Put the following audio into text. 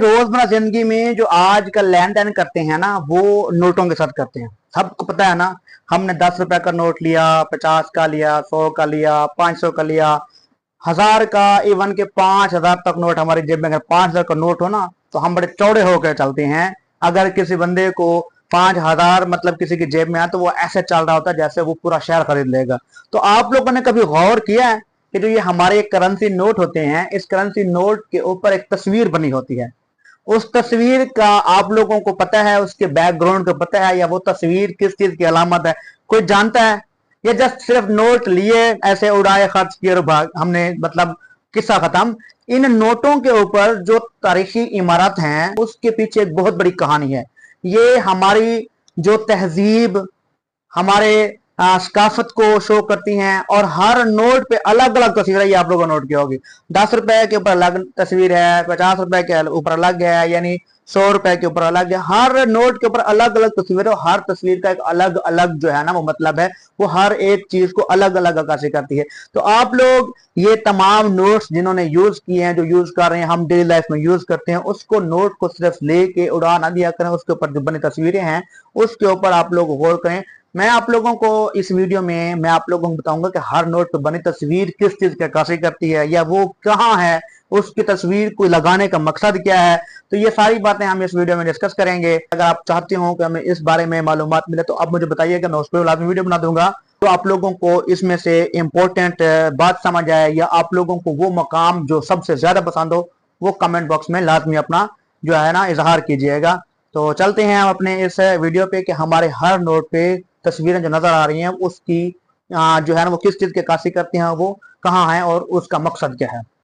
रोजमर्रा जिंदगी में जो आजकल लेन देन करते हैं ना, वो नोटों के साथ करते हैं। सबको पता है ना, हमने 10 रुपए का नोट लिया, 50 का लिया, 100 का लिया, 500 का लिया, 1000 का, इवन के 5000 तक नोट हमारी जेब में। अगर 5000 का नोट हो ना, तो हम बड़े चौड़े होकर चलते हैं। अगर किसी बंदे को 5000 मतलब किसी की जेब में आए, तो वो ऐसे चल रहा होता है जैसे वो पूरा शहर खरीद लेगा। तो आप लोगों ने कभी गौर किया है कि जो ये हमारे करेंसी नोट होते हैं, इस करेंसी नोट के ऊपर एक तस्वीर बनी होती है। उस तस्वीर का आप लोगों को पता है, उसके बैकग्राउंड को पता है, या वो तस्वीर किस चीज की अलामत है, कोई जानता है? ये जस्ट सिर्फ नोट लिए, ऐसे उड़ाए, खर्च किए और भाग, हमने मतलब किस्सा खत्म। इन नोटों के ऊपर जो तारीखी इमारत हैं, उसके पीछे एक बहुत बड़ी कहानी है। ये हमारी जो तहजीब, हमारे सकाफत को शो करती हैं। और हर नोट पे अलग अलग तस्वीर है, ये आप लोगों ने नोट किया होगी। 10 रुपए के ऊपर अलग तस्वीर है, 50 रुपए के ऊपर अलग है, यानी 100 रुपए के ऊपर अलग है। हर नोट के ऊपर अलग अलग तस्वीर है, और हर तस्वीर का एक अलग अलग जो है ना वो मतलब है। वो हर एक चीज को अलग अलग अक्कासी करती है। तो आप लोग ये तमाम नोट्स जिन्होंने यूज किए हैं, जो यूज कर रहे हैं, हम डेली लाइफ में यूज करते हैं, उसको नोट को सिर्फ लेके उड़ा ना दिया करें। उसके ऊपर जो बनी तस्वीरें हैं, उसके ऊपर आप लोग गौर करें। मैं आप लोगों को इस वीडियो में मैं आप लोगों को बताऊंगा कि हर नोट पर बनी तस्वीर किस चीज की अक्कासी करती है, या वो कहाँ है, उसकी तस्वीर को लगाने का मकसद क्या है। तो ये सारी बातें हम इस वीडियो में डिस्कस करेंगे। अगर आप चाहते हो कि हमें इस बारे में मालूमात मिले, तो आप मुझे बताइएगा, मैं उस पर लाजमी वीडियो बना दूंगा। तो आप लोगों को इसमें से इंपॉर्टेंट बात समझ आए, या आप लोगों को वो मकाम जो सबसे ज्यादा पसंद हो, वो कमेंट बॉक्स में लाजमी अपना जो है ना इजहार कीजिएगा। तो चलते हैं हम अपने इस वीडियो पे कि हमारे हर नोट पे तस्वीरें जो नजर आ रही हैं, उसकी जो है ना वो किस चीज की अक्कासी करती हैं, वो कहाँ है और उसका मकसद क्या है।